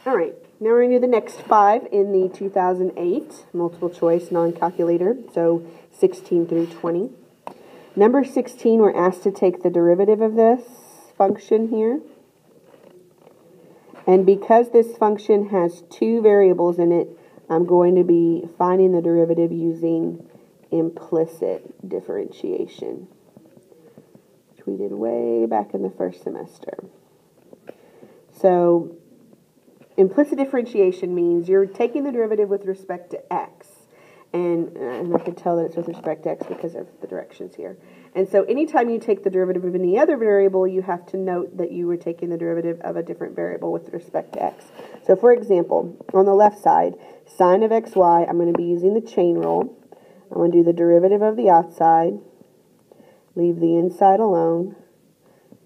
All right, now we're going to do the next 5 in the 2008 multiple choice non-calculator, so 16 through 20. Number 16, we're asked to take the derivative of this function here. And because this function has 2 variables in it, I'm going to be finding the derivative using implicit differentiation, which we did way back in the first semester. So implicit differentiation means you're taking the derivative with respect to x. And I can tell that it's with respect to x because of the directions here. And so anytime you take the derivative of any other variable, you have to note that you were taking the derivative of a different variable with respect to x. So for example, on the left side, sine of xy, I'm going to be using the chain rule. I'm going to do the derivative of the outside, leave the inside alone,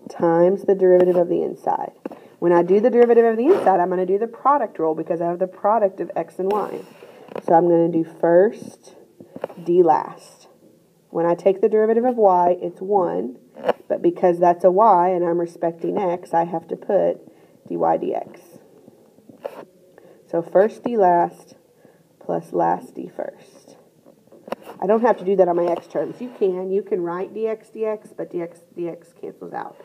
times the derivative of the inside. When I do the derivative of the inside, I'm going to do the product rule because I have the product of x and y. So I'm going to do first, d last. When I take the derivative of y, it's 1, but because that's a y and I'm respecting x, I have to put dy dx. So first d last plus last d first. I don't have to do that on my x terms. You can write dx dx, but dx cancels out.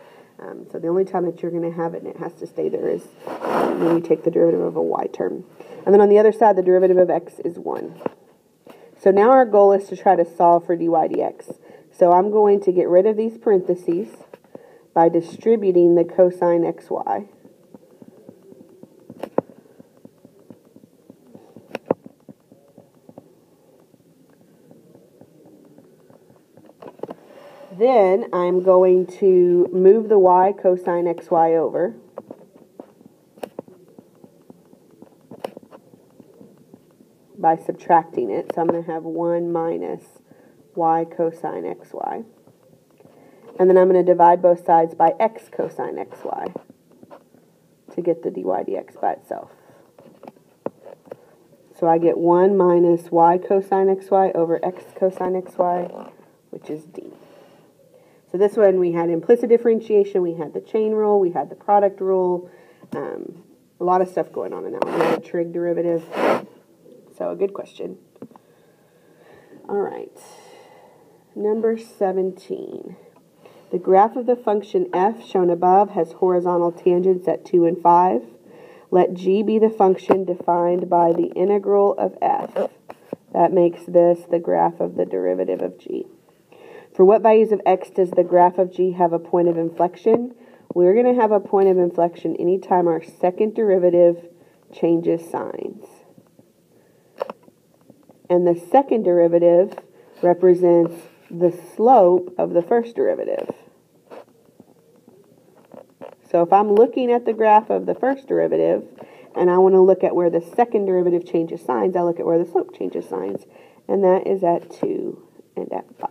So the only time that you're going to have it and it has to stay there is when you take the derivative of a y term. And then on the other side, the derivative of x is 1. So now our goal is to try to solve for dy dx. So I'm going to get rid of these parentheses by distributing the cosine xy. Then I'm going to move the y cosine xy over. By subtracting it. So I'm going to have 1 minus y cosine xy. And then I'm going to divide both sides by x cosine xy to get the dy dx by itself. So I get 1 minus y cosine xy over x cosine xy, which is d. So this one we had implicit differentiation, we had the chain rule, we had the product rule, a lot of stuff going on in that one. We had a trig derivative. So a good question. All right. Number 17. The graph of the function f shown above has horizontal tangents at 2 and 5. Let g be the function defined by the integral of f. That makes this the graph of the derivative of g. For what values of x does the graph of g have a point of inflection? We're going to have a point of inflection anytime our second derivative changes signs. And the second derivative represents the slope of the first derivative. So if I'm looking at the graph of the first derivative and I want to look at where the second derivative changes signs, I look at where the slope changes signs, and that is at 2 and at 5.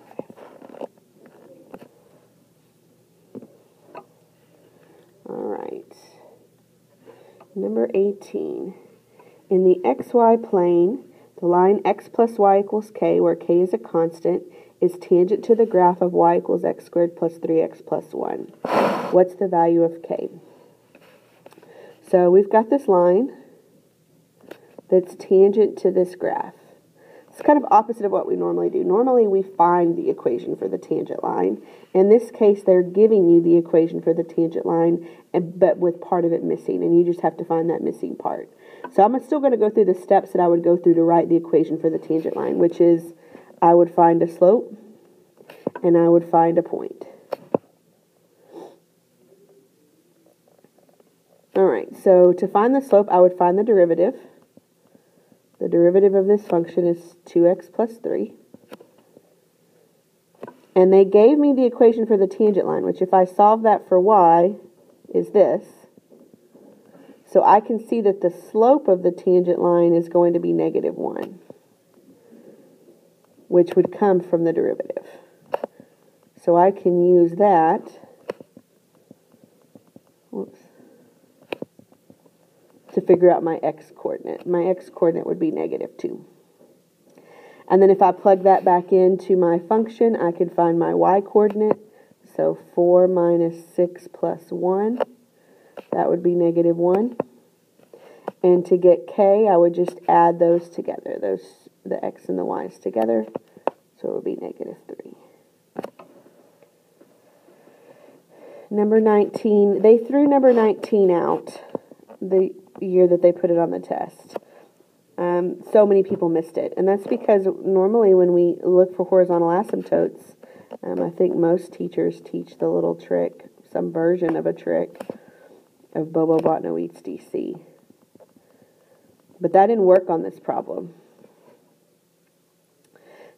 All right. Number 18. In the xy plane, the line x plus y equals k, where k is a constant, is tangent to the graph of y equals x squared plus 3x plus 1. What's the value of k? So we've got this line that's tangent to this graph. It's kind of opposite of what we normally do. Normally we find the equation for the tangent line. In this case, they're giving you the equation for the tangent line, but with part of it missing, and you just have to find that missing part. So I'm still going to go through the steps that I would go through to write the equation for the tangent line, which is I would find a slope and I would find a point. All right, so to find the slope, I would find the derivative. The derivative of this function is 2x plus 3. And they gave me the equation for the tangent line, which if I solve that for y is this. So I can see that the slope of the tangent line is going to be -1, which would come from the derivative. So I can use that to figure out my x-coordinate. My x-coordinate would be -2. And then if I plug that back into my function, I can find my y-coordinate. So 4 minus 6 plus 1, that would be -1. And to get k, I would just add those together, the x and the y's together. So it would be negative 3. Number 19, they threw number 19 out the year that they put it on the test. So many people missed it. And that's because normally when we look for horizontal asymptotes, I think most teachers teach the little trick, some version of a trick of Bobo-Botnow-Eats DC. But that didn't work on this problem.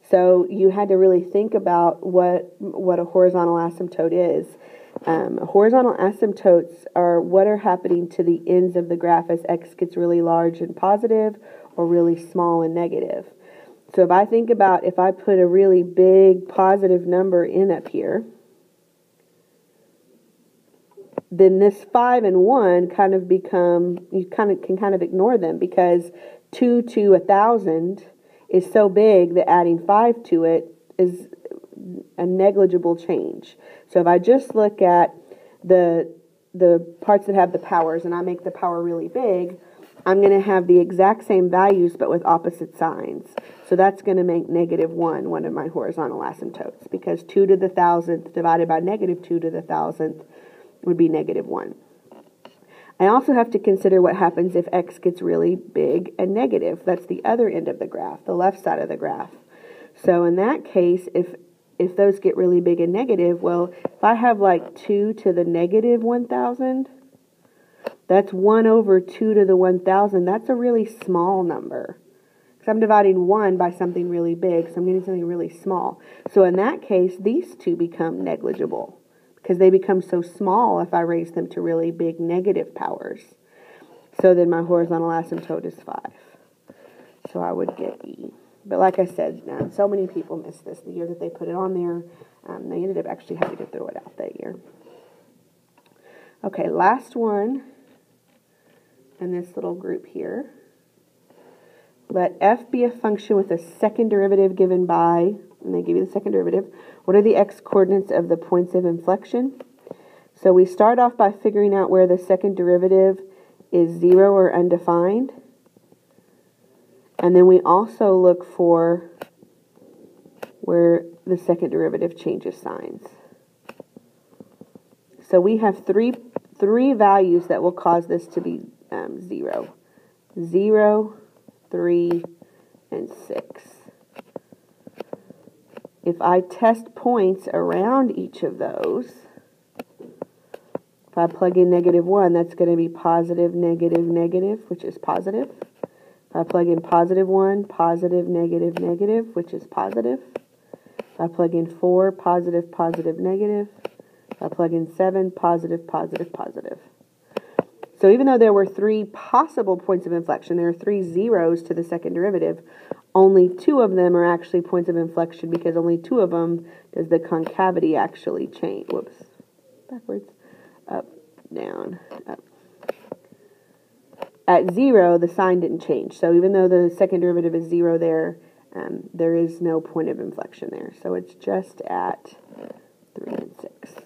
So you had to really think about what a horizontal asymptote is. Horizontal asymptotes are what are happening to the ends of the graph as x gets really large and positive or really small and negative. So if I think about if I put a really big positive number in up here, then this 5 and 1 kind of become, you can kind of ignore them because 2 to 1,000 is so big that adding 5 to it is a negligible change. So if I just look at the parts that have the powers and I make the power really big, I'm going to have the exact same values but with opposite signs. So that's going to make negative 1 one of my horizontal asymptotes because 2 to the 1,000th divided by negative 2 to the 1,000th would be negative 1. I also have to consider what happens if x gets really big and negative. That's the other end of the graph, the left side of the graph. So in that case, if those get really big and negative, well, if I have like 2 to the negative 1,000, that's 1 over 2 to the 1,000. That's a really small number. Because I'm dividing 1 by something really big, so I'm getting something really small. So in that case, these two become negligible because they become so small if I raise them to really big negative powers. So then my horizontal asymptote is 5. So I would get E. But like I said, so many people missed this. The year that they put it on there, they ended up actually having to throw it out that year. Okay, last one in this little group here. Let f be a function with a second derivative given by, and they give you the second derivative. What are the x coordinates of the points of inflection? So we start off by figuring out where the second derivative is 0 or undefined. And then we also look for where the second derivative changes signs. So we have three values that will cause this to be 0. 0, 3, and 6. If I test points around each of those, if I plug in negative 1, that's going to be positive, negative, negative, which is positive. If I plug in positive 1, positive, negative, negative, which is positive. If I plug in 4, positive, positive, negative. If I plug in 7, positive, positive, positive. So even though there were 3 possible points of inflection, there are 3 zeros to the second derivative, only 2 of them are actually points of inflection because only 2 of them does the concavity actually change. Whoops. Backwards. Up, down, up. At 0, the sign didn't change. So even though the second derivative is 0 there, there is no point of inflection there. So it's just at 3 and 6.